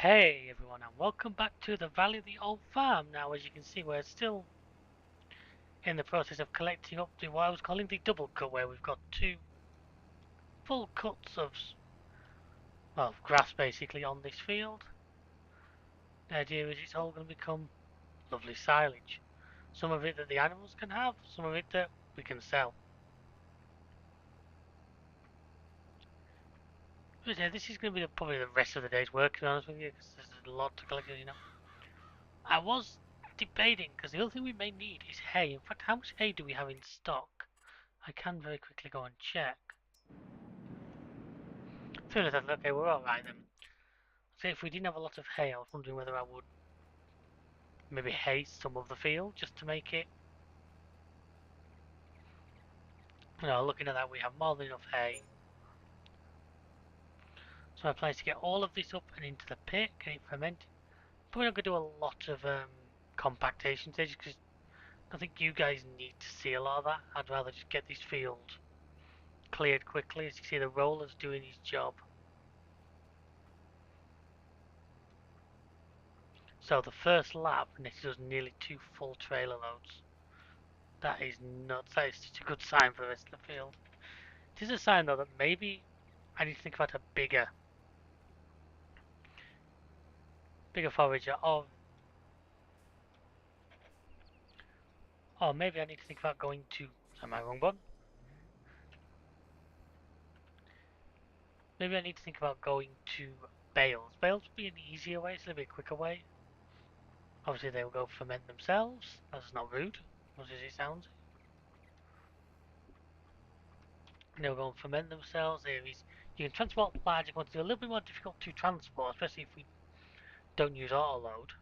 Hey everyone, and welcome back to the Valley of the Old Farm. Now, as you can see, we're still in the process of collecting up the what I was calling the double cut, where we've got two full cuts of grass basically on this field. The idea is it's all going to become lovely silage. Some of it that the animals can have, some of it that we can sell. But yeah, this is going to be probably the rest of the day's work, to be honest with you, because there's a lot to collect. I was debating because the other thing we may need is hay. In fact, how much hay do we have in stock? I can very quickly go and check. Feel like okay, we're alright then. So if we didn't have a lot of hay, I was wondering whether I would maybe hay some of the field just to make it. Looking at that, we have more than enough hay. So my plan is to get all of this up and into the pit, get it fermented. Probably not going to do a lot of compactation stages because I think you guys need to see a lot of that. I'd rather just get this field cleared quickly. As you see, the roller's doing his job. So the first lap netted us nearly 2 full trailer loads. That is nuts. That is such a good sign for the rest of the field. It is a sign though that maybe I need to think about a bigger forager, or maybe I need to think about going to. Am I wrong one? Maybe I need to think about going to bales. Bales would be an easier way. It's a little bit quicker way. Obviously, they will go ferment themselves. That's not rude, as it sounds. They'll go and ferment themselves. You can transport larger quantities. A little bit more difficult to transport, especially if we don't use auto load.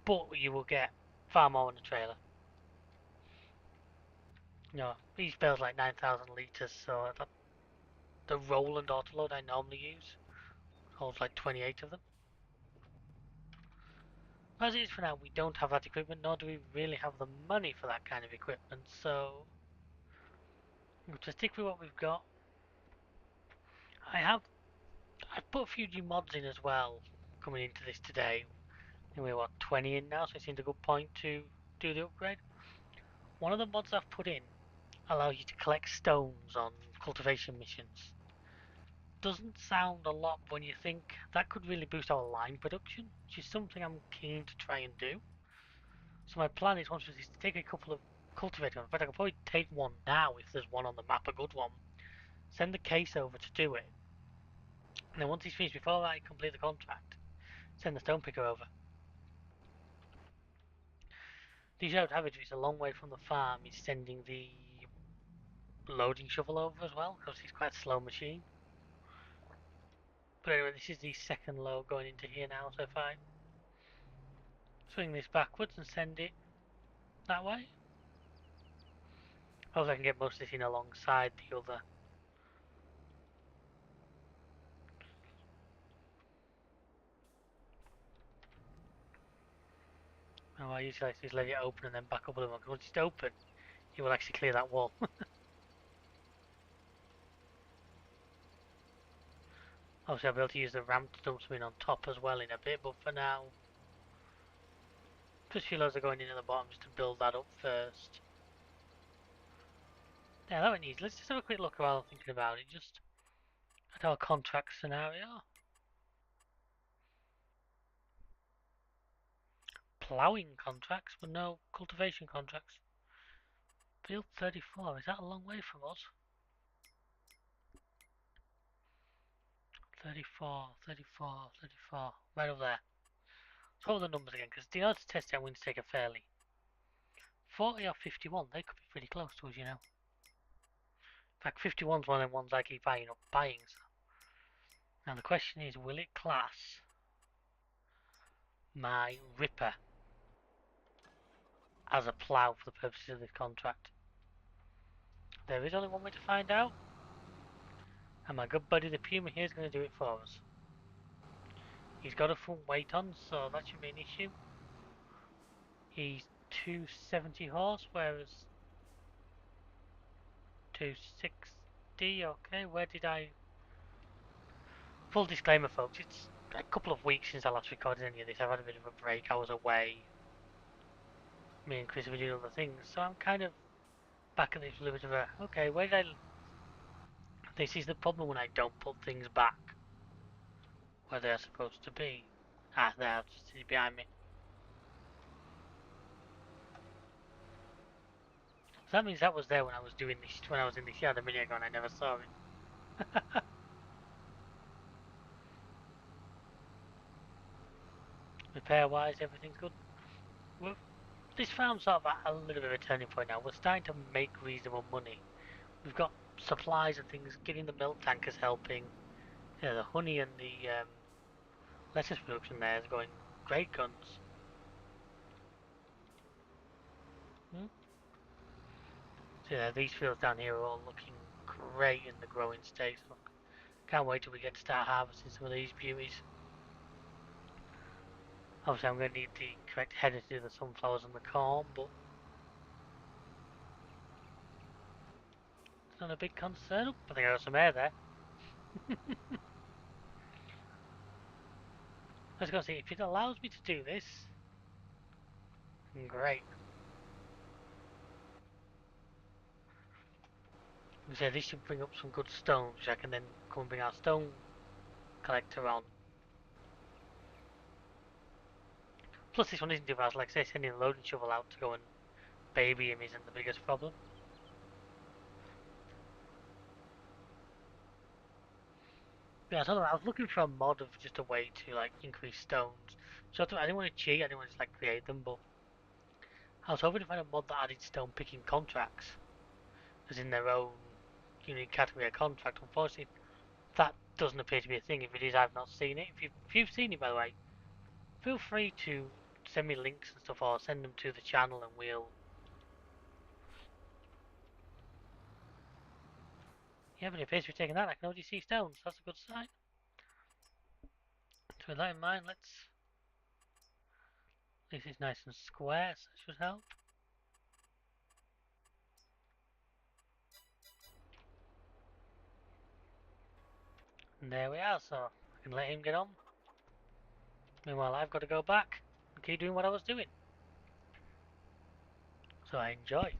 But you will get far more on the trailer. Each bale's like 9,000 litres, so the Roland autoload I normally use holds like 28 of them. As it is for now, we don't have that equipment, nor do we really have the money for that kind of equipment, so we'll just stick with what we've got. I've put a few new mods in as well coming into this today. And we're 20 in now, so it seems a good point to do the upgrade. One of the mods I've put in allows you to collect stones on cultivation missions. Doesn't sound a lot when you think that could really boost our lime production, which is something I'm keen to try and do. So my plan is once is to take a couple of cultivators. In fact, I could probably take one now if there's one on the map, a good one. Send the case over to do it, and then once he's finished, before I complete the contract, send the stone picker over. The issue I would have is it's a long way from the farm. He's sending the loading shovel over as well because he's quite a slow machine. But anyway, this is the second load going into here now, so if I swing this backwards and send it that way, hopefully I can get most of this in alongside the other. Oh, I usually like to just let it open and then back up a little more, because once it's open, it will actually clear that wall. Obviously I'll be able to use the ramp to dump something on top as well in a bit, but for now, just few loads are going in at the bottom just to build that up first. Yeah, that one needs. Let's just have a quick look while I'm thinking about it, just at our contract scenario. Ploughing contracts, but no cultivation contracts. Field 34, is that a long way from us? 34, 34, 34, right over there. So what are the numbers again? Because in order to test it, I'm going to take a fairly 40 or 51, they could be pretty close to us, In fact, 51's one of the ones I keep buying. So. Now the question is, will it class my Ripper as a plough for the purposes of this contract? There is only one way to find out, and my good buddy the Puma here is going to do it for us. He's got a front weight on, so that shouldn't be an issue. He's 270 horse, whereas 260. Okay, where did I? Full disclaimer, folks. a couple of weeks since I last recorded any of this. I've had a bit of a break. I was away. Me and Chris were doing other things, so I'm kind of back at this little bit of a okay. Where did I? This is the problem when I don't put things back where they're supposed to be. Ah, there, just behind me. So that means that was there when I was doing this, when I was in this yard a minute ago, and I never saw it. Repair-wise, everything's good. Well, this farm's sort of at a little bit of a turning point now. We're starting to make reasonable money. We've got supplies and things. Getting the milk tankers helping. Yeah, the honey and the lettuce production there is going great guns. Hmm? So yeah, these fields down here are all looking great in the growing stage. So can't wait till we get to start harvesting some of these beauties. Obviously, I'm going to need the correct header to do the sunflowers and the corn, but it's not a big concern. I think I got some air there. I was going to say, if it allows me to do this, great. So this should bring up some good stones, which I can then come and bring our stone collector on. Plus this one isn't too fast, like I say, sending a loading shovel out to go and baby him isn't the biggest problem. Yeah, I was looking for a mod of just a way to like increase stones. So I didn't want to cheat, I didn't want to just like create them, but I was hoping to find a mod that added stone picking contracts as in their own unique category of contract. Unfortunately, that doesn't appear to be a thing. If it is, I've not seen it. If you've seen it, by the way, feel free to send me links and stuff, or send them to the channel, and we'll. Yeah, but it appears to be taking that. I can already see stones. That's a good sign. So with that in mind, let's. This is nice and square, so that should help. And there we are. So I can let him get on. Meanwhile, I've got to go back and keep doing what I was doing. So I enjoy.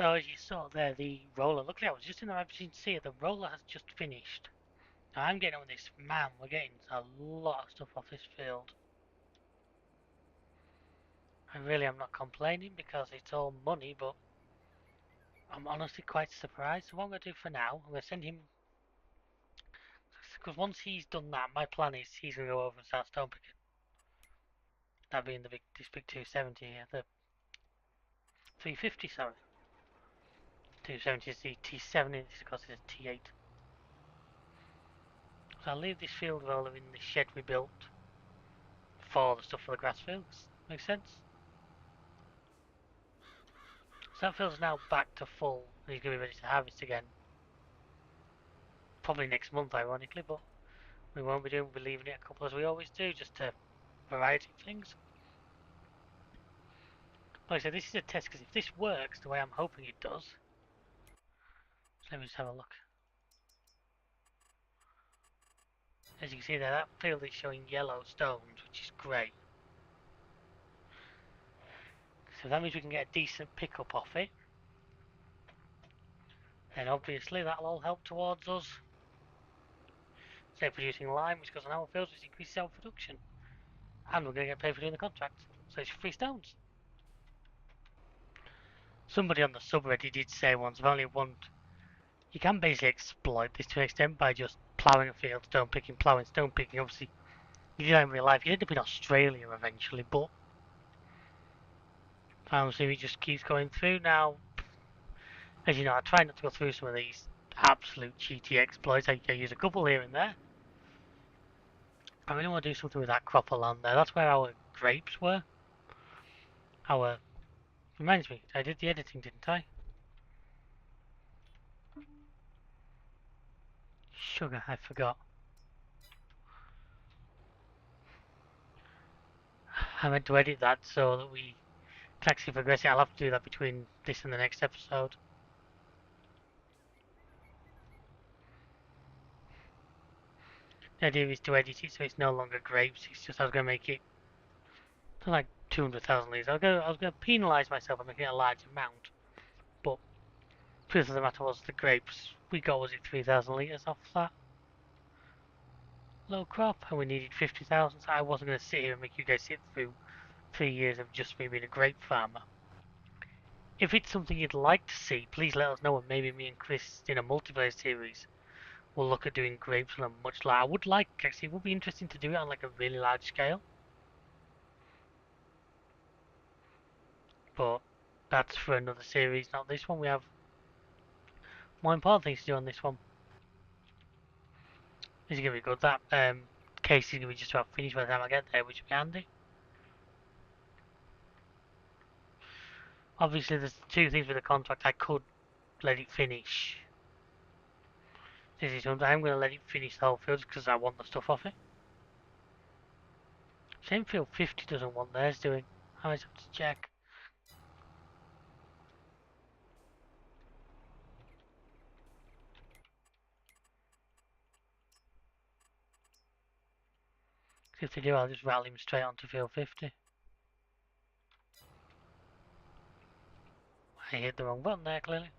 So as you saw there, the roller, luckily I was just in the right position to see it, the roller has just finished. Now I'm getting on with this, man, we're getting a lot of stuff off this field. I really am not complaining because it's all money, but I'm honestly quite surprised. So what I'm going to do for now, I'm going to send him, because once he's done that, my plan is he's going to go over and start stone picking. That being this big 270 here, the 350, sorry. 270 is the T7, and this of course is a T8. So I'll leave this field roller in the shed we built for the stuff for the grass fields. Makes sense? So that field's now back to full, and he's going to be ready to harvest again. Probably next month, ironically, but we won't be doing, we'll be leaving it a couple as we always do, just to variety of things. Like I said, this is a test, because if this works the way I'm hoping it does, so let me just have a look. As you can see there, that field is showing yellow stones, which is great. So that means we can get a decent pickup off it. And obviously that'll all help towards us, say, producing lime, which goes on our fields, which increases our production. And we're going to get paid for doing the contract. So it's free stones. Somebody on the subreddit did say once, I've only one. You can basically exploit this to an extent by just ploughing a field, stone picking, ploughing, stone picking. Obviously, you do that in real life. You end up in Australia eventually, but obviously it just keeps going through. Now, as you know, I try not to go through some of these absolute cheaty exploits. I use a couple here and there. I really want to do something with that crop of land there. That's where our grapes were. Our reminds me, I did the editing, didn't I? Sugar, I forgot. I meant to edit that so that we can actually progress it. I'll have to do that between this and the next episode. The idea is to edit it so it's no longer grapes. It's just I was going to make it to like 200,000 litres. I was going to penalise myself by making it a large amount. But truth of the matter was the grapes we got, was it 3,000 litres off that low crop, and we needed 50,000. So I wasn't going to sit here and make you guys sit through 3 years of just me being a grape farmer. If it's something you'd like to see, please let us know, and maybe me and Chris in a multiplayer series will look at doing grapes on a much larger. I would like, actually, it would be interesting to do it on like a really large scale. But that's for another series, not this one. We have more important things to do on this one. This is going to be good. That case is going to be just about finished by the time I get there, which will be handy. Obviously, there's two things with the contract. I could let it finish. This is something I'm going to let it finish the whole field because I want the stuff off it. Same field 50 doesn't want theirs doing. I might have to check. If they do, I'll just rally him straight onto field 50. I hit the wrong button there, clearly.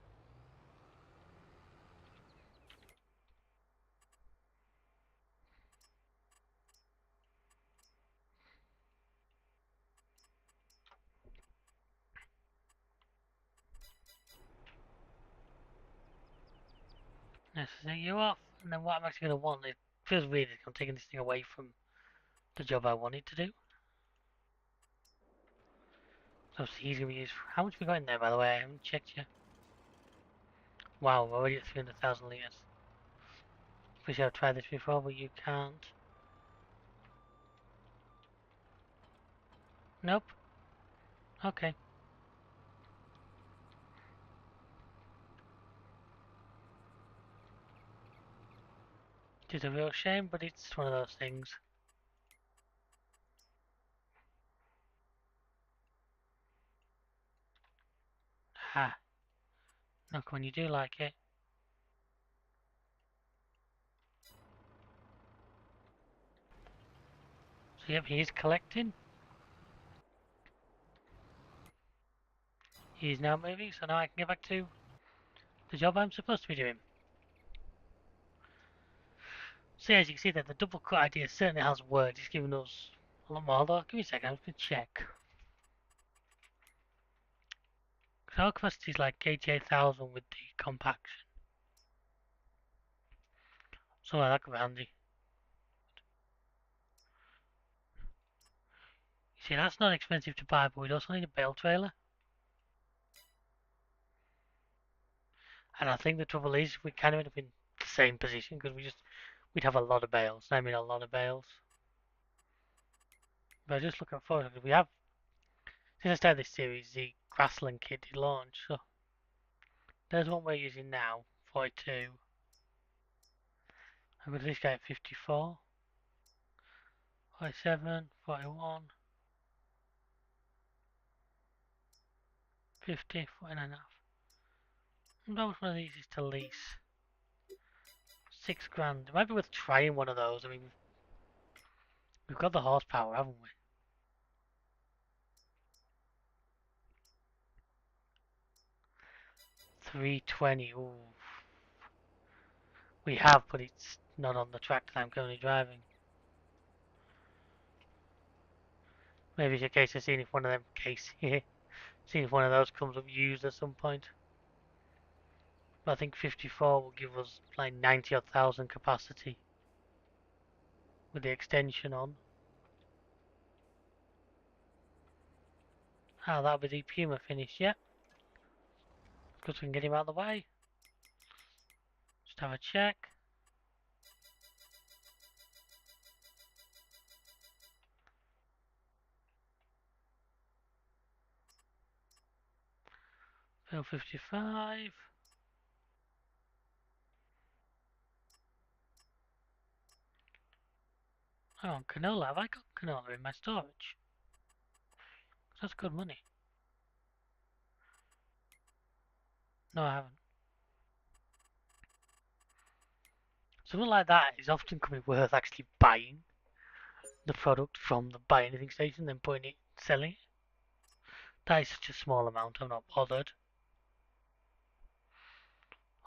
Let's take you off. And then what I'm actually going to want, it feels weird, I'm taking this thing away from the job I wanted to do. So he's going to be used. How much we got in there, by the way? I haven't checked yet. Wow, we're already at 300,000 litres. Wish I've tried this before, but you can't. Nope. Okay. It's a real shame, but it's one of those things. Ha. Look, when you do like it. So yep, he is collecting. He's now moving, so now I can get back to the job I'm supposed to be doing. So as you can see that the double cut idea certainly has worked. It's giving us a lot more. Although, give me a second, I'm just going to check. Because our capacity is like 88,000 with the compaction. So that could be handy. You see, that's not expensive to buy, but we'd also need a bale trailer. And I think the trouble is we kind of end up in the same position because we'd have a lot of bales. I mean a lot of bales. But I just look at photos, we have, since I started this series, the grassland kit did launch. So there's one we're using now, 42. I've got this guy at 54, 47, 41, 50, 49.5. How much one of these is to lease? 6 grand. It might be worth trying one of those. I mean, we've got the horsepower, haven't we? 320. Ooh. We have, but it's not on the track that I'm currently driving. Maybe it's a case of seeing if one of them seeing if one of those comes up used at some point. But I think 54 will give us like 90 odd thousand capacity with the extension on. Ah, that'll be the Puma finish, yeah. Good, we can get him out of the way. Just have a check. Fill 55. Oh, canola. Have I got canola in my storage? That's good money. No, I haven't. Something like that is often going to be worth actually buying the product from the buy anything station, then putting it, selling it. That is such a small amount, I'm not bothered.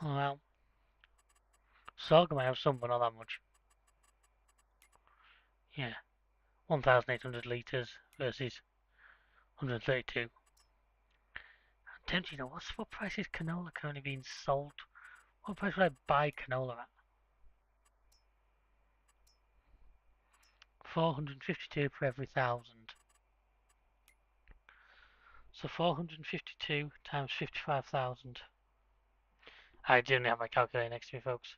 Oh well. Sorghum I have some, but not that much. Yeah. 1,800 litres versus 132. I'm tempted, you know, what price is canola currently being sold? What price would I buy canola at? 452 per every 1,000. So 452 times 55,000. I didn't have my calculator next to me, folks.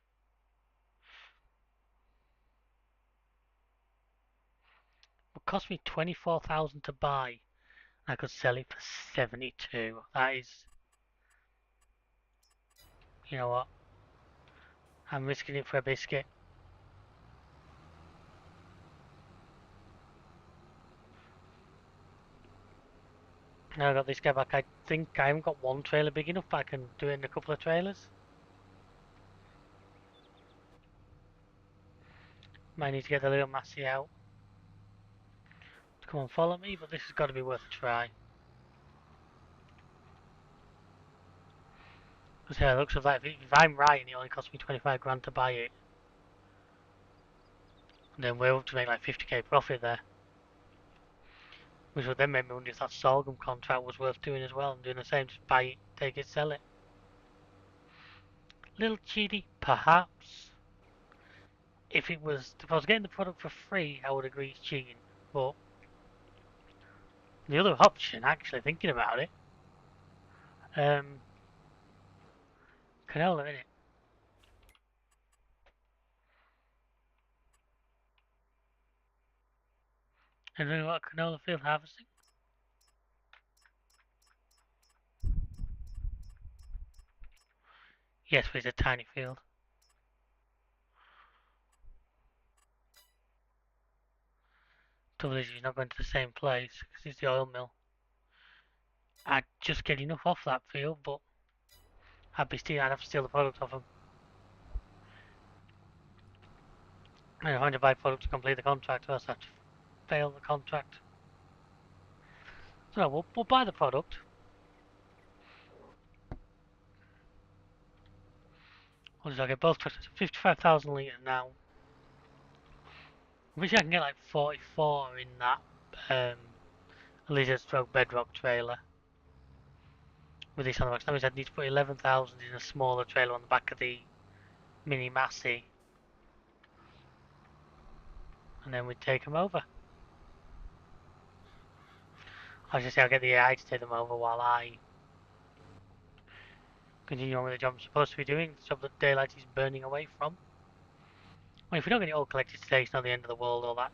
It would cost me 24,000 to buy. I could sell it for 72. That is, you know what? I'm risking it for a biscuit. Now I got this guy back. I think I haven't got one trailer big enough, but I can do it in a couple of trailers. Might need to get the little Massey out to come and follow me, but this has got to be worth a try. Because yeah, it looks like if I'm right and it only cost me 25 grand to buy it, then we're up to make like 50k profit there. Which would then make me wonder if that sorghum contract was worth doing as well and doing the same, just buy it, take it, sell it. Little cheaty, perhaps. If I was getting the product for free, I would agree it's cheating. But the other option, actually thinking about it, canola, innit? And then what canola field harvesting? Yes, but it's a tiny field. Trouble is, he's not going to the same place because it's the oil mill. I'd just get enough off that field, but I'd have to steal the product off him. And if I to buy product to complete the contract, or else I have to fail the contract. So no, we'll buy the product. What did I get? Both trucks 55,000 litres now. I wish I can get like 44 in that lizard stroke bedrock trailer with this on the back. That means I'd need to put 11,000 in a smaller trailer on the back of the Mini Massey, and then we'd take them over. I was just say I'll get the AI to take them over while I continue on with the job I'm supposed to be doing, the job that daylight is burning away from. Well, if we don't get it all collected today, it's not the end of the world, all that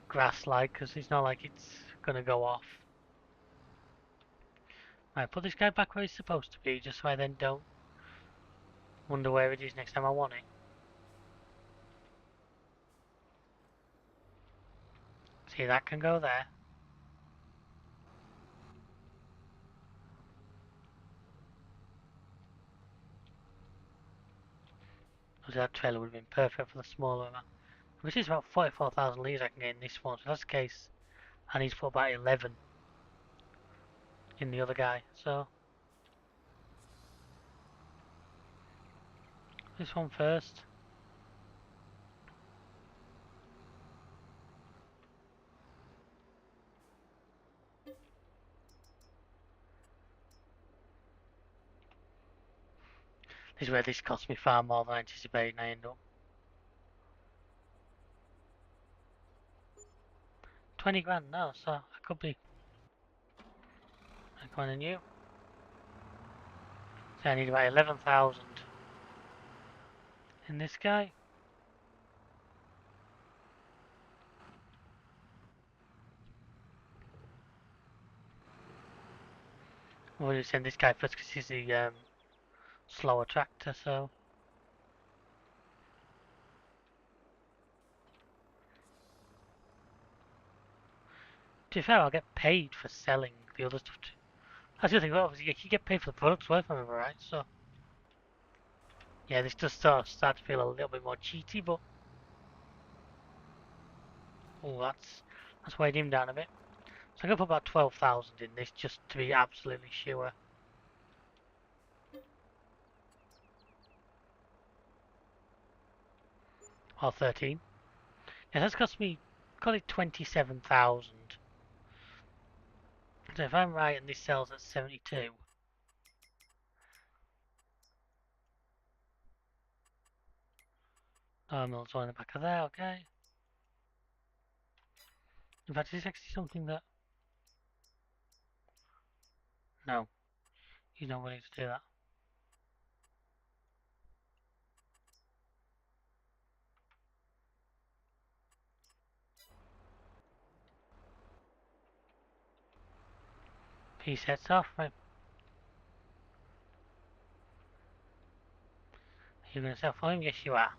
grass like, because it's not like it's going to go off. Right, put this guy back where he's supposed to be, just so I then don't wonder where it is next time I want it. See, that can go there. Because that trailer would have been perfect for the smaller one. Which is about 44,000 litres I can get in this one, so if that's the case, I need to put about 11 in the other guy. So, this one first. This is where this cost me far more than I anticipated, and I end up 20 grand now, so I could be going to new. So I need about 11,000 in this guy. We'll just send this guy first because he's the slower tractor, so. To be fair, I'll get paid for selling the other stuff. That's the other thing, obviously, you get paid for the products worth, remember, right? So, yeah, this does start to feel a little bit more cheaty, but. Oh, that's weighed him down a bit. So I'm going to put about 12,000 in this just to be absolutely sure. Or 13. Yeah, that's cost me, call it 27,000. So if I'm right and this sells at 72. Terminals on the back of there, okay. In fact, is this actually something that... No, he's not willing to do that. He sets off, right. You're going to sell for him? Yes, you are.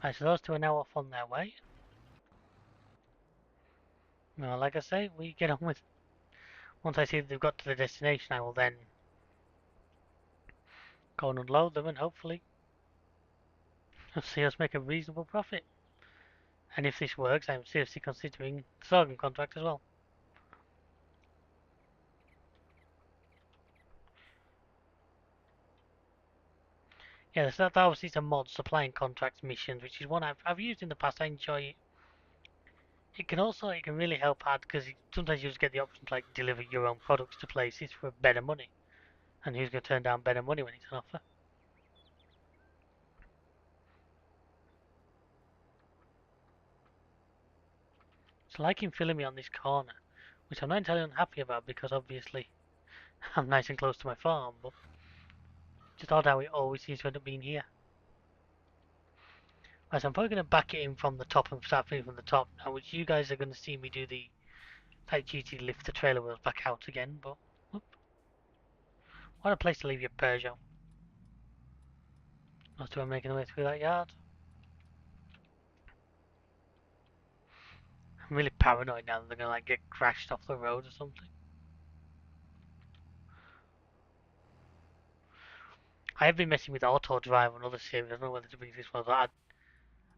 Right, so those two are now off on their way. Well, like I say, we get on with... Once I see that they've got to the destination, I will then go and unload them and hopefully see us make a reasonable profit. And if this works, I'm seriously considering the Sorghum contract as well. Yeah, so that obviously is a mod supplying contracts missions, which is one I've used in the past. I enjoy it. It can really help out because sometimes you just get the option to like deliver your own products to places for better money. And who's going to turn down better money when it's an offer? It's like him filling me on this corner, which I'm not entirely unhappy about because obviously I'm nice and close to my farm, but just odd how it always seems to end up being here. Right, so I'm probably going to back it in from the top and start filling from the top now, which you guys are going to see me do the tight duty lift the trailer wheels back out again, but whoop, what a place to leave your Peugeot. Those two are making their way through that yard. I'm really paranoid now that they're going to like get crashed off the road or something. I have been messing with Auto Drive on other series. I don't know whether to bring this one, but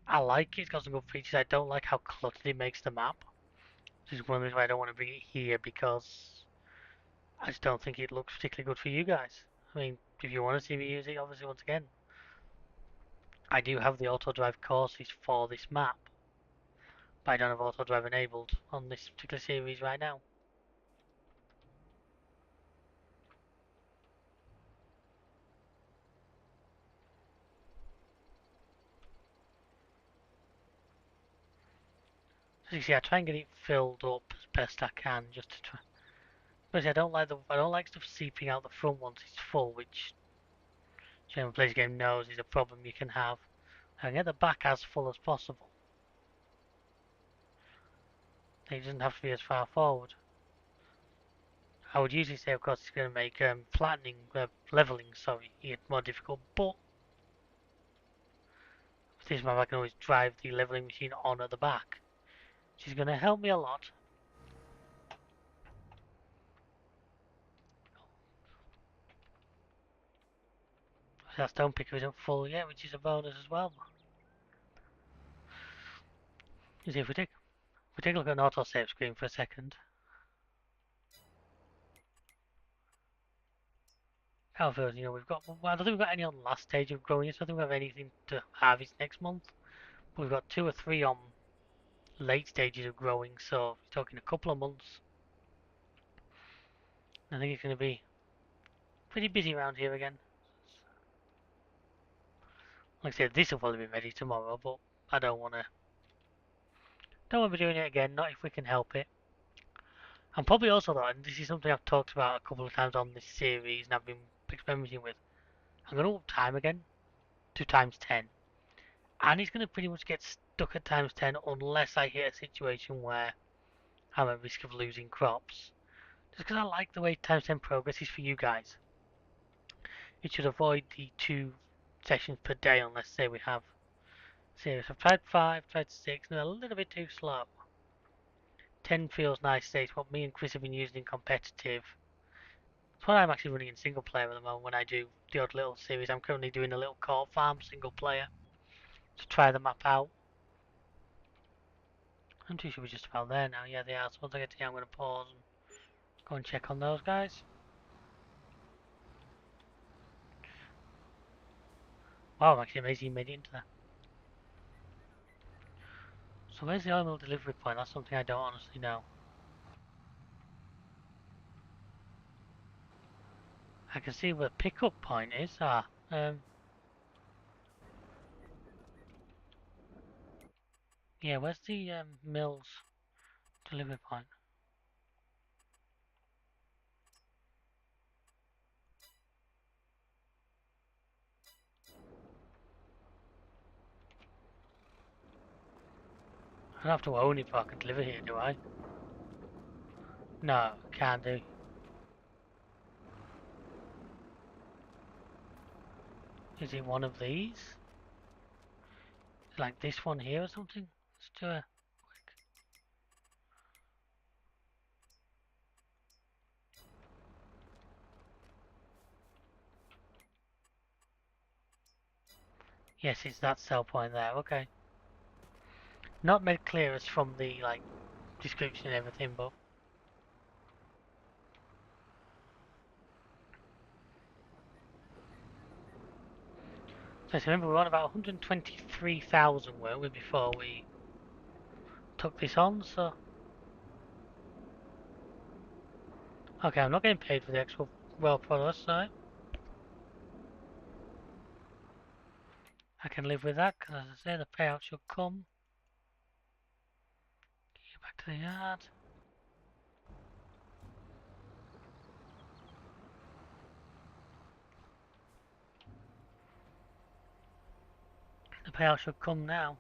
I like it. It's got some good features. I don't like how cluttered it makes the map. This is one reason why I don't want to bring it here because I just don't think it looks particularly good for you guys. I mean, if you want to see me use it, obviously, once again, I do have the auto drive courses for this map, but I don't have auto drive enabled on this particular series right now. So you see, I try and get it filled up as best I can, just to try. But I don't like stuff seeping out the front once it's full, which anyone who plays the game knows is a problem you can have. I can get the back as full as possible. It doesn't have to be as far forward. I would usually say, of course, it's going to make leveling, it more difficult, but with this map I can always drive the leveling machine on at the back, which is going to help me a lot. That stone picker isn't full yet, which is a bonus as well. You see, if we take a look at an autosave screen for a second. However, I don't think we've got any on the last stage of growing, so I don't think we have anything to harvest next month. But we've got 2 or 3 on late stages of growing, so we're talking a couple of months. I think it's going to be pretty busy around here again. Like I said, this will probably be ready tomorrow, but I don't want to be doing it again, not if we can help it. And probably also though, and this is something I've talked about a couple of times on this series and I've been experimenting with, I'm going to up time again to times 10. And it's going to pretty much get stuck at times 10 unless I hit a situation where I'm at risk of losing crops. Just because I like the way times 10 progresses for you guys. It should avoid the 2 sessions per day unless, say, we have series. I've tried 5, tried 6, and they're a little bit too slow. 10 feels nice, it's what me and Chris have been using in competitive. It's what I'm actually running in single player at the moment when I do the odd little series. I'm currently doing a little court farm single player to try the map out. I'm too sure we're just about there now. Yeah, they are. So once I get to here, I'm going to pause and go and check on those guys. Wow, I'm actually amazed he made it into there. So where's the oil mill delivery point? That's something I don't honestly know. I can see where the pickup point is. Yeah, where's the mill's delivery point? I don't have to own it if I can deliver here, do I? No, can't do. Is it one of these? Like this one here or something? Let's do a quick. Yes, it's that sell point there. Okay. Not made clear as from the like description and everything, but so remember we're on about 123,000, weren't we, before we took this on? So okay, I'm not getting paid for the actual well products, so I can live with that because, as I say, the payout should come. Get back to the yard. The payout should come now.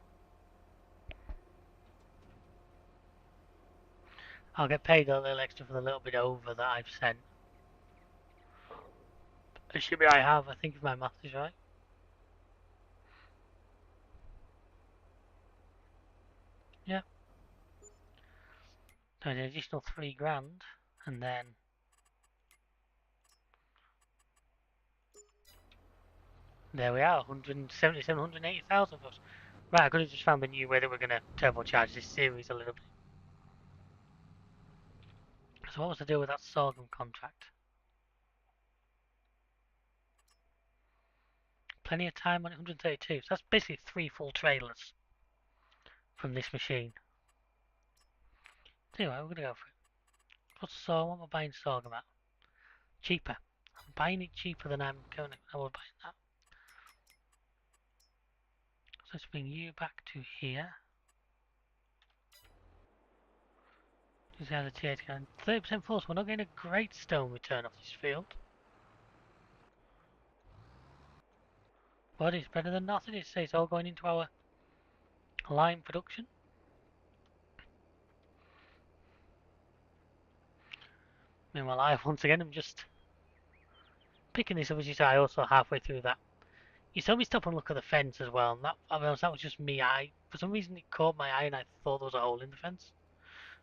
I'll get paid a little extra for the little bit over that I've sent. Assuming I have, I think if my math is right. Yeah. So an additional 3 grand, and then there we are, 177, 180,000 for us. Right, I could have just found the new way that we're going to turbocharge this series a little bit. So what was the deal with that sorghum contract? Plenty of time on 132. So that's basically 3 full trailers from this machine. Anyway, we're gonna go for it. What's what am I buying sorghum at? Cheaper. I'm buying it cheaper than I was buying that. So let's bring you back to here. Just have the T8 going 30% full, so we're not getting a great stone return off this field. But it's better than nothing. It's all going into our lime production. Meanwhile, I once again am just picking this up as you say. I also halfway through that. You saw me stop and look at the fence as well, and that was just me. For some reason it caught my eye, and I thought there was a hole in the fence.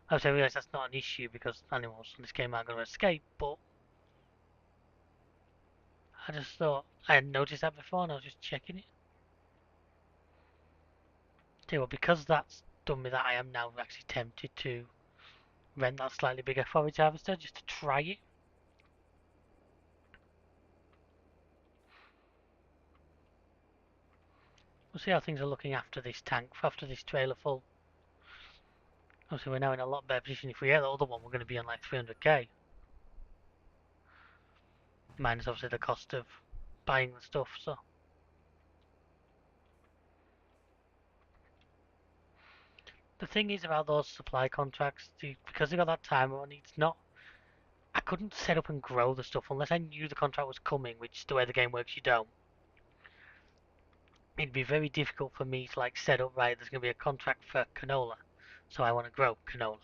Obviously, I realised that's not an issue because animals in this game aren't going to escape. But I just thought I hadn't noticed that before, and I was just checking it. Tell you what, because that's done me that, I am now actually tempted to rent that slightly bigger forage harvester just to try it. We'll see how things are looking after this tank, after this trailer full. Obviously, we're now in a lot better position. If we get the other one, we're going to be on like 300k. Minus obviously the cost of buying the stuff, so. The thing is about those supply contracts, because they got that timer on, it's not. I couldn't set up and grow the stuff unless I knew the contract was coming, which the way the game works, you don't. It'd be very difficult for me to like set up, right, there's going to be a contract for canola, so I want to grow canola.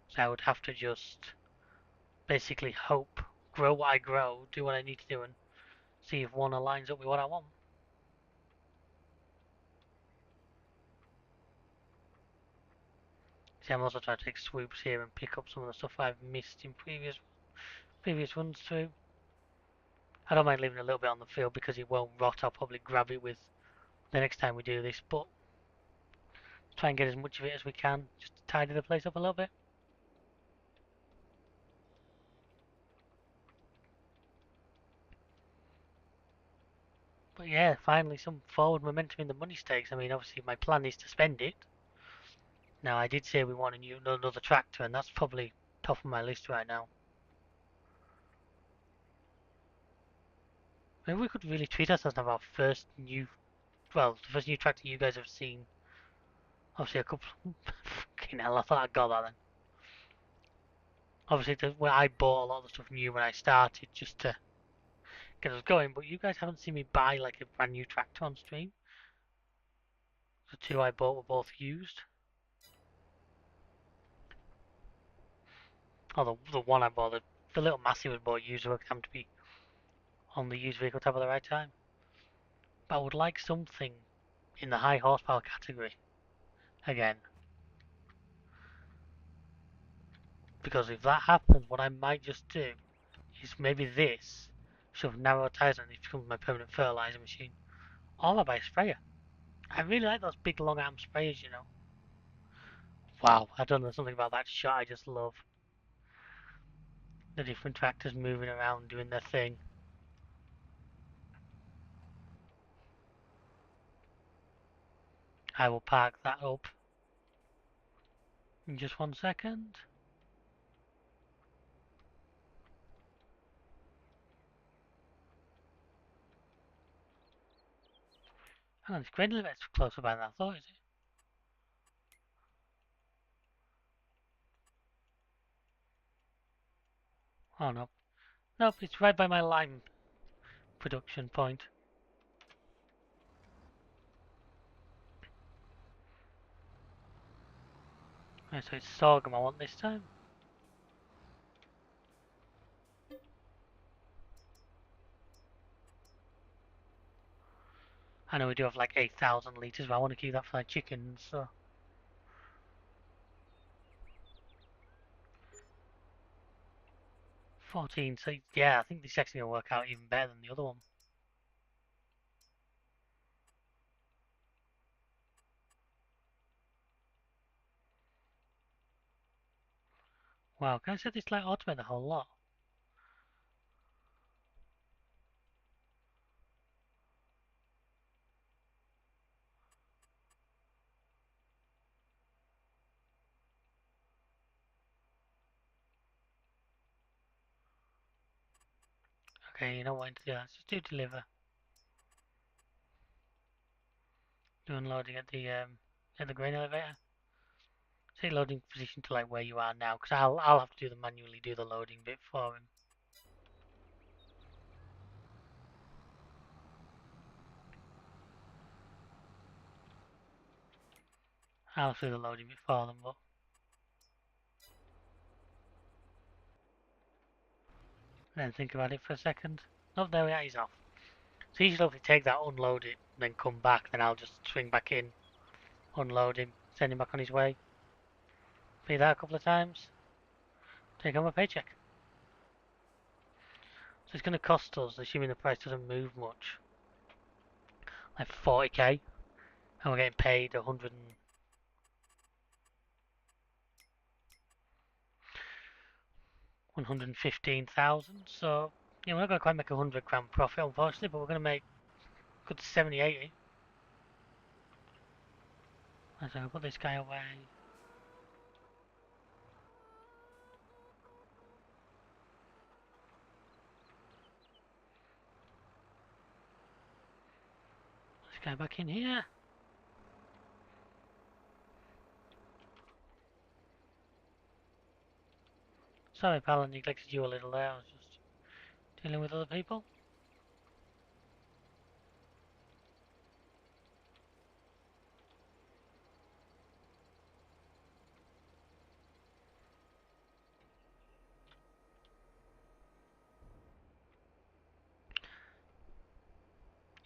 So I would have to just basically hope, grow what I grow, do what I need to do, and see if one aligns up with what I want. See, I'm also trying to take swoops here and pick up some of the stuff I've missed in previous runs through. I don't mind leaving a little bit on the field because it won't rot. I'll probably grab it with the next time we do this, but try and get as much of it as we can, just to tidy the place up a little bit. But yeah, finally some forward momentum in the money stakes. I mean, obviously my plan is to spend it. Now, I did say we want another tractor, and that's probably top of my list right now. Maybe we could really treat ourselves as our first new, well, the first new tractor you guys have seen. Obviously, a couple. Fucking hell, I thought I got that then. Obviously, where I bought a lot of the stuff new when I started just to get us going, but you guys haven't seen me buy like a brand new tractor on stream. The two I bought were both used. Oh, the one I bought, the little massive I bought used, worked happened to be on the used vehicle tab at the right time. But I would like something in the high horsepower category again. Because if that happens, what I might just do is maybe this, shove narrow tyres and it becomes my permanent fertilizer machine. Or I buy a sprayer. I really like those big long arm sprayers, you know. Wow, I don't know, something about that shot I just love. The different tractors moving around doing their thing. I will park that up in just 1 second. Hang on, it's great a little bit closer by than I thought, is it? Oh no. Nope, it's right by my lime production point. Right, so it's sorghum I want this time. I know we do have like 8,000 litres, but I want to keep that for like chickens, so. 14, so yeah, I think this is actually going to work out even better than the other one. Wow, can I set this like automate the whole lot? Okay, you know what to do. Let's just do deliver. Do unloading at the grain elevator. Say loading position to like where you are now, because I'll have to manually do the loading bit for him. I'll have to do the loading bit for them, but then think about it for a second. Oh, there we are. He's off. So usually if we take that, unload it, then come back, then I'll just swing back in, unload him, send him back on his way. Be that a couple of times. Take home a paycheck. So it's going to cost us, assuming the price doesn't move much, like 40k, and we're getting paid 115,000. So we're not going to quite make 100 grand profit, unfortunately, but we're going to make a good 70, 80. So I'll put this guy away. This guy back in here. Sorry, pal, I neglected you a little there. I was just dealing with other people.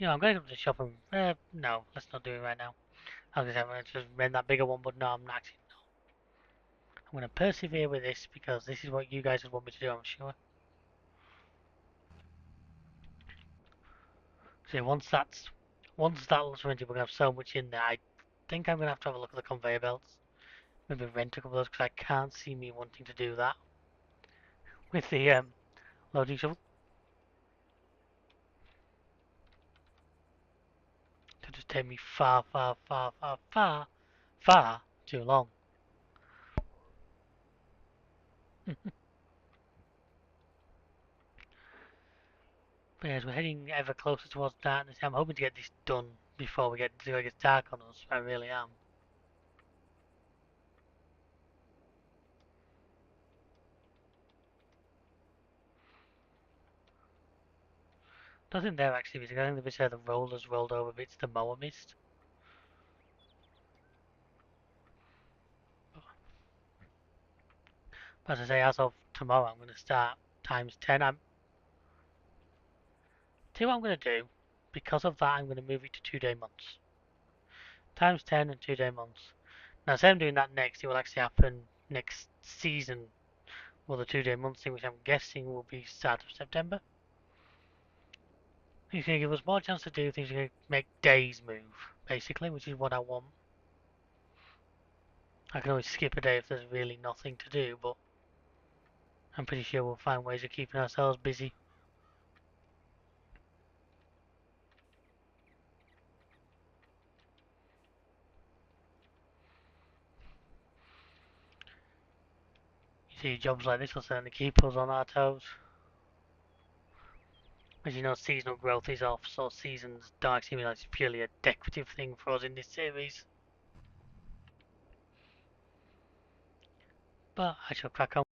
I'm going up to the shop and... no, let's not do it right now. I was going to say, I'm going to just rent that bigger one, but no, I'm not actually. No. I'm going to persevere with this because this is what you guys would want me to do, I'm sure. So once that's rented, we're going to have so much in there. I think I'm going to have a look at the conveyor belts. Maybe rent a couple of those because I can't see me wanting to do that with the loading shovel. It'll just take me far, far, far, far, far, far too long. But as we're heading ever closer towards darkness, I'm hoping to get this done before it gets dark on us. I really am. I think they're actually because I think the bits where the rollers rolled over bits the mower missed. But as I say, as of tomorrow, I'm going to start times 10. Tell you what I'm going to do. Because of that, I'm going to move it to 2-day months. Times 10 and 2-day months. Now, say I'm doing that next, it will actually happen next season. Well, the 2-day months thing, which I'm guessing will be start of September. It's going to give us more chance to do things. It's going to make days move, basically, which is what I want. I can always skip a day if there's really nothing to do, but I'm pretty sure we'll find ways of keeping ourselves busy. You see, jobs like this will certainly keep us on our toes. As you know, seasonal growth is off, so seasons don't seem like it's purely a decorative thing for us in this series. But I shall crack on.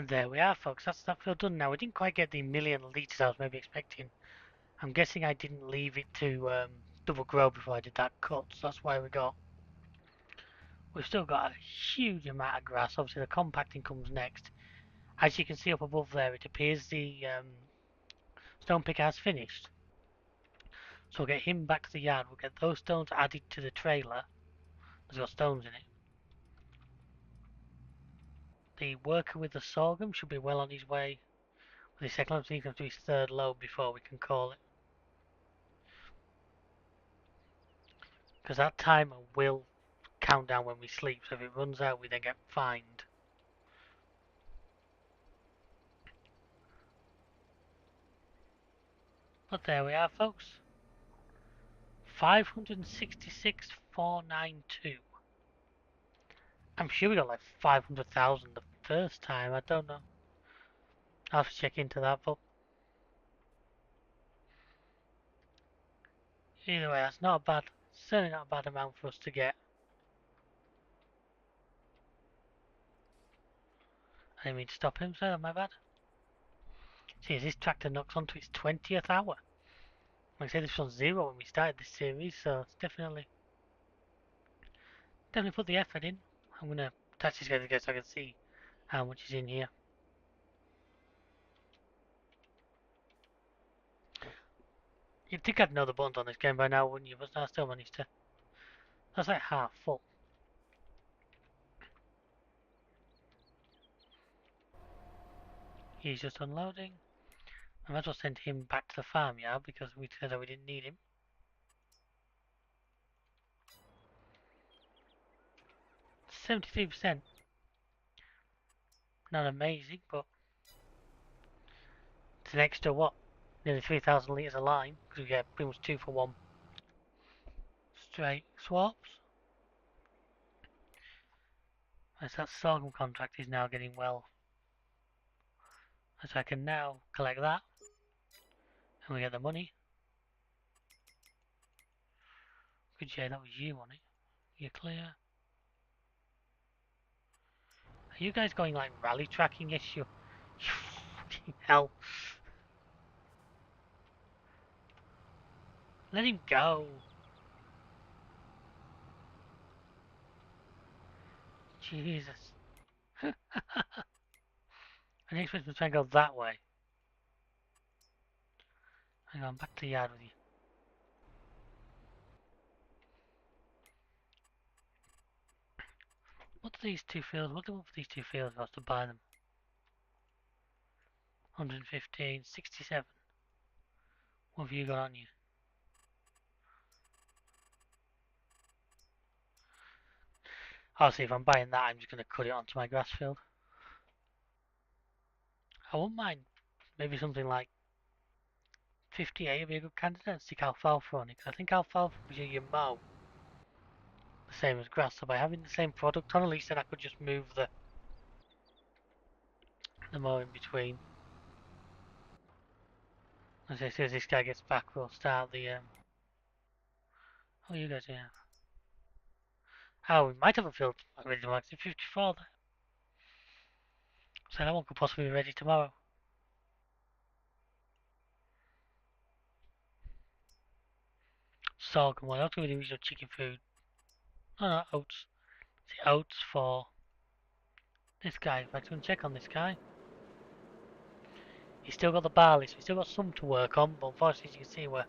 And there we are, folks. That's that field done now. We didn't quite get the million litres I was maybe expecting. I'm guessing I didn't leave it to double grow before I did that cut, so that's why we've still got a huge amount of grass. Obviously the compacting comes next. As you can see up above there, it appears the stone picker has finished. So we'll get him back to the yard. We'll get those stones added to the trailer. There's got stones in it. The worker with the sorghum should be well on his way. With his second load, so he comes to his third load before we can call it. Because that timer will count down when we sleep, so if it runs out we then get fined. But there we are, folks. 566,492. I'm sure we got like 500,000 the first time, I don't know. I'll have to check into that, but either way, that's not a bad, certainly not a bad amount for us to get. I didn't mean to stop him, so my bad. See, as this tractor knocks onto its 20th hour. Like I said, this was 0 when we started this series, so it's definitely put the effort in. I'm gonna touch this guy again so I can see how much is in here. You'd think I'd know the buttons on this game by now, wouldn't you? But I still managed to. That's like half full. He's just unloading. I might as well send him back to the farmyard because we said that we didn't need him. 73%. Not amazing, but it's an extra what? Nearly 3,000 litres of lime because we get pretty much 2 for 1 straight swaps. As that sorghum contract is now getting well. So I can now collect that and we get the money. Good share, that was you on it. You're clear. Are you guys going like rally tracking issue? Fucking hell. Let him go. Jesus. I didn't expect him to try and go that way. Hang on, back to the yard with you. What do these two fields, what do I want for these two fields if I was to buy them? 115, 67. What have you got on you? Obviously, if I'm buying that, I'm just going to cut it onto my grass field. I wouldn't mind maybe something like 58 would be a good candidate and stick alfalfa on it. Because I think alfalfa gives you mow the same as grass. So by having the same product on, at least then I could just move the mow in between. As soon as this guy gets back, we'll start the. Oh, you guys have. Oh, we might have a field ready to market 54 there. So that one could possibly be ready tomorrow. Sorghum, what else can we do with your chicken food? Oh no, oats. The oats for this guy. In fact, I'm going to check on this guy. He's still got the barley, so he's still got some to work on, but unfortunately, as you can see, we're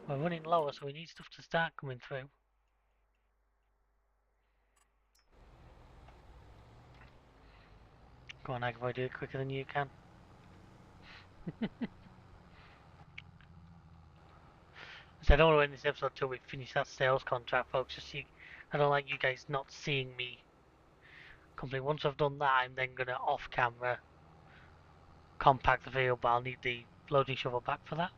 running lower, so we need stuff to start coming through. Go on, I can do it quicker than you can. So I don't want to end this episode till we finish that sales contract, folks. Just see, I don't like you guys not seeing me complete. Once I've done that, I'm then gonna off camera compact the field, but I'll need the loading shovel back for that.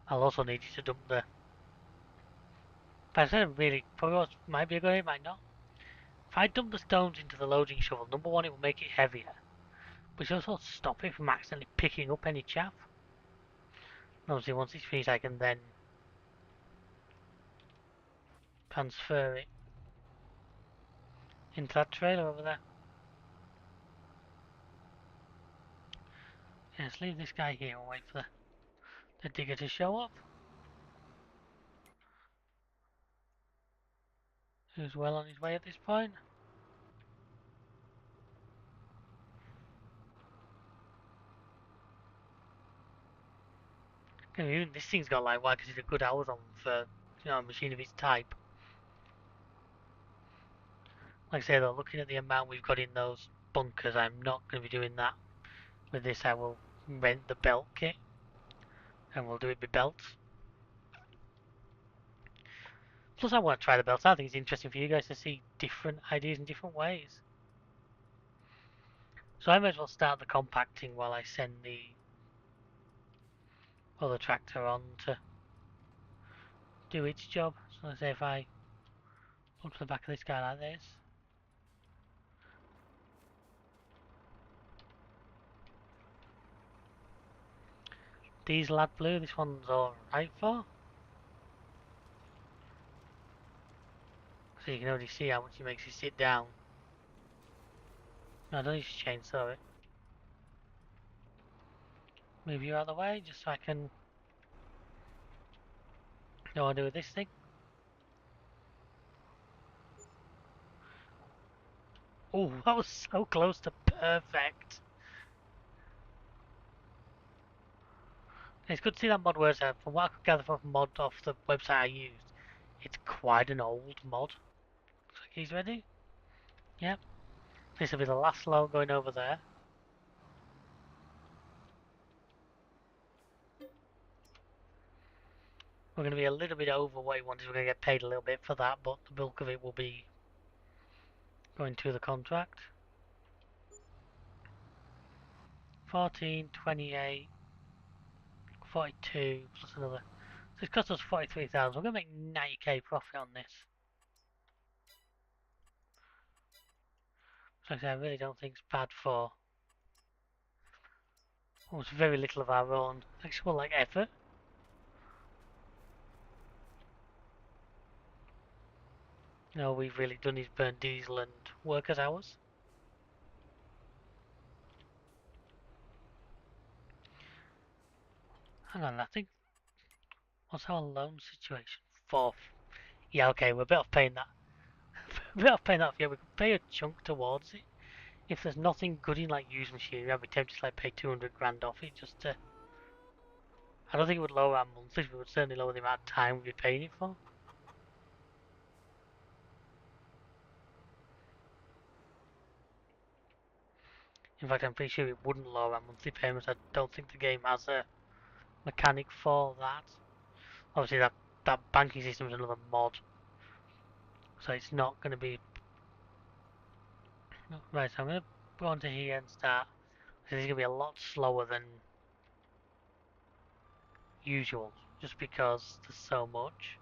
I'll also need you to dump the. But I said really, probably might be a good idea, might not. If I dump the stones into the loading shovel, number one, it will make it heavier, but it also stop it from accidentally picking up any chaff. And obviously, once it's finished, I can then transfer it into that trailer over there. Yeah, let's leave this guy here and wait for the digger to show up. Who's well on his way at this point. This thing's got like, why? Because it's a good hours on for a machine of its type. Like I say though, looking at the amount we've got in those bunkers, I'm not going to be doing that. With this, I will rent the belt kit, and we'll do it with belts. Plus, I want to try the belts. I think it's interesting for you guys to see different ideas in different ways. So I might as well start the compacting while I send the other tractor on to do its job. So let's say if I up to the back of this guy like this. Diesel AdBlue, this one's alright for. So you can already see how much it makes you sit down. No, I don't need to chainsaw it. Move you out of the way just so I can know what I do with this thing. Oh, that was so close to perfect. It's good to see that mod works out. From what I could gather from mod off the website I used, it's quite an old mod. Looks like he's ready. Yep. This will be the last load going over there. We're going to be a little bit over what he wanted. We're going to get paid a little bit for that, but the bulk of it will be going to the contract. 14, 28, 42 plus another. So it's cost us 43,000. We're going to make 90k profit on this. So I really don't think it's bad for almost very little of our own actual effort. All we've really done is burn diesel and workers' hours. Hang on, I think what's our loan situation? Fourth. Yeah, okay, we're better off paying that. We're better off paying that. Yeah, we could pay a chunk towards it. If there's nothing good in used machinery, I'd be tempted to pay 200 grand off it just to. I don't think it would lower our monthlies, but it would certainly lower the amount of time we'd be paying it for. In fact, I'm pretty sure it wouldn't lower our monthly payments. I don't think the game has a mechanic for that. Obviously, that banking system is another mod, so it's not going to be. Right, so I'm going to go onto here and start. So this is going to be a lot slower than usual, just because there's so much.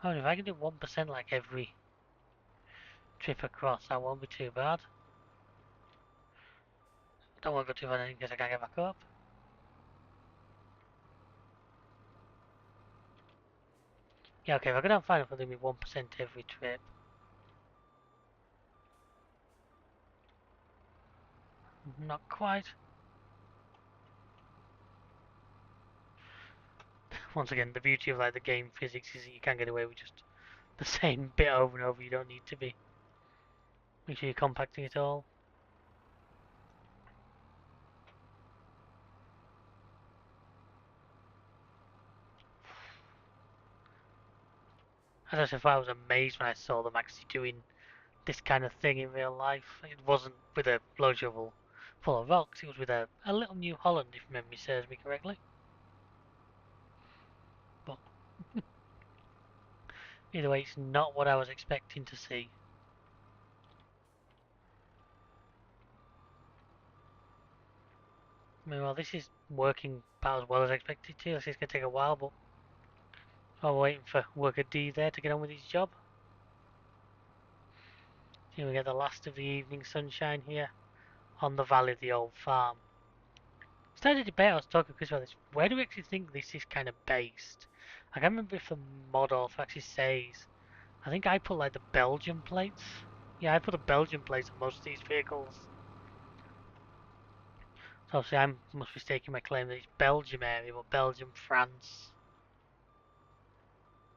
Oh, if I can do 1% every trip across, that won't be too bad. Don't want to go too far in case I can't get back up. Yeah, okay, if I go down fine enough, I'll do me 1% every trip. Not quite. Once again, the beauty of the game physics is that you can get away with just the same bit over and over. You don't need to be. Make sure you're compacting it all. As I said, I was amazed when I saw them actually doing this kind of thing in real life. It wasn't with a blow shovel full of rocks, it was with a little New Holland, if memory serves me correctly. But either way, it's not what I was expecting to see. Meanwhile, this is working about as well as I expected to. It's going to take a while, but I'm waiting for worker D there to get on with his job. Here we get the last of the evening sunshine here on the valley of the old farm. started a debate. I was talking to Chris about this. Where do we actually think this is kind of based? I can't remember if the mod author actually says. I think I put like the Belgian plates. Yeah, I put the Belgian plates on most of these vehicles. So obviously I must be staking my claim that it's Belgium area, or Belgium, France,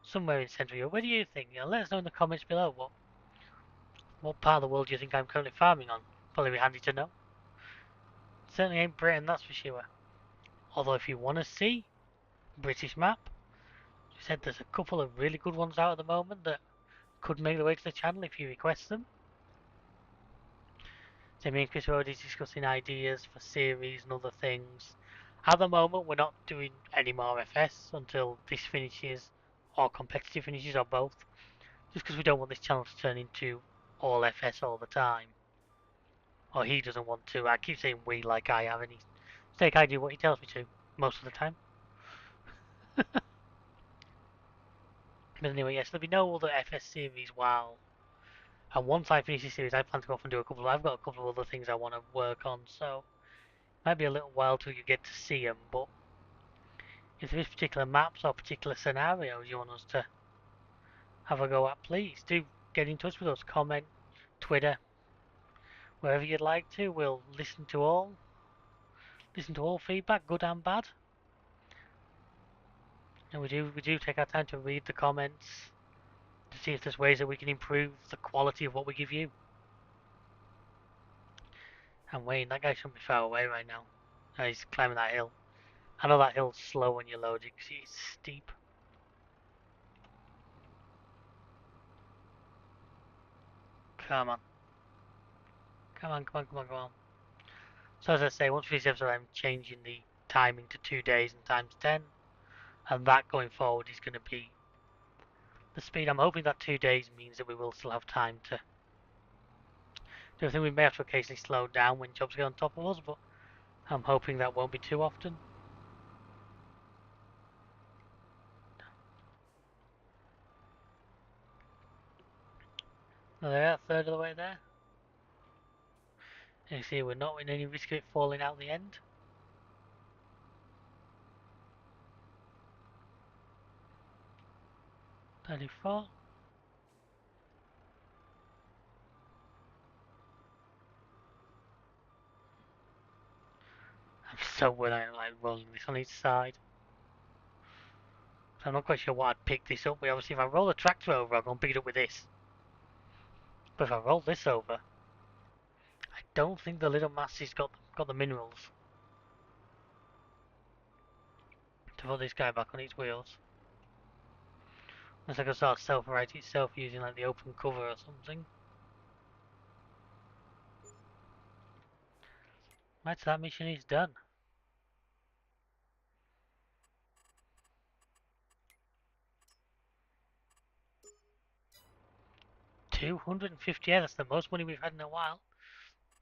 somewhere in Central Europe. Where do you think? Let us know in the comments below. What part of the world do you think I'm currently farming on? Probably be handy to know. Certainly ain't Britain, that's for sure. Although if you want to see British map, I said there's a couple of really good ones out at the moment that could make their way to the channel if you request them. So me and Chris are already discussing ideas for series and other things. At the moment, we're not doing any more FS until this finishes, or competitive finishes, or both. Just because we don't want this channel to turn into all FS all the time. Or he doesn't want to. I keep saying we like I have, and he's take I do what he tells me to, most of the time. But anyway, yes, there'll be no other FS series while. And once I finish this series, I plan to go off and do a couple. I've got a couple of other things I want to work on, so it might be a little while till you get to see them. But if there is particular maps or particular scenarios you want us to have a go at, please do get in touch with us. Comment, Twitter, wherever you'd like to. We'll listen to all feedback, good and bad. And we do take our time to read the comments to see if there's ways that we can improve the quality of what we give you. And Wayne, that guy shouldn't be far away right now. He's climbing that hill. I know that hill's slow when you load it because it's steep. Come on. Come on, come on, come on, come on. So as I say, once we finish this episode, I'm changing the timing to 2 days and times 10. And that going forward is going to be the speed. I'm hoping that 2 days means that we will still have time to do everything. We may have to occasionally slow down when jobs get on top of us, but I'm hoping that won't be too often. There, a third of the way there. And you see, we're not in any risk of it falling out the end. $34. I'm so worried I'm like rolling this on each side. So I'm not quite sure what I'd pick this up with. Obviously, if I roll the tractor over, I'm going to pick it up with this. But if I roll this over, I don't think the little Massey's got the minerals to put this guy back on its wheels. Unless I can sort of self-right itself using like the open cover or something. Right, so that mission is done. $250, yeah, that's the most money we've had in a while.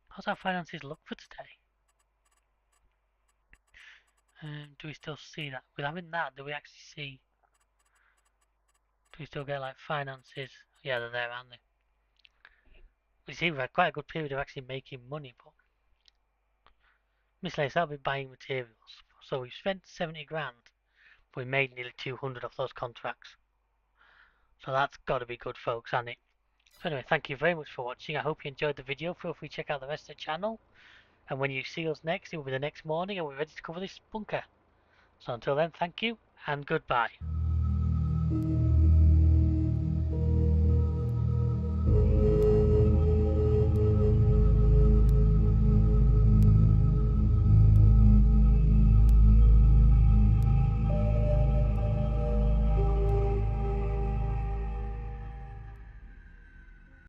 How's our finances look for today? Do we still see that? With having that, do we actually see... Do we still get like finances? Yeah, they're there, aren't they? We see we've had quite a good period of actually making money, but... Miscellaneous, that'll be buying materials. So we've spent 70 grand, but we made nearly 200 off those contracts. So that's got to be good, folks, hasn't it? So anyway, thank you very much for watching. I hope you enjoyed the video. Feel free to check out the rest of the channel. And when you see us next, it will be the next morning and we're ready to cover this bunker. So until then, thank you and goodbye.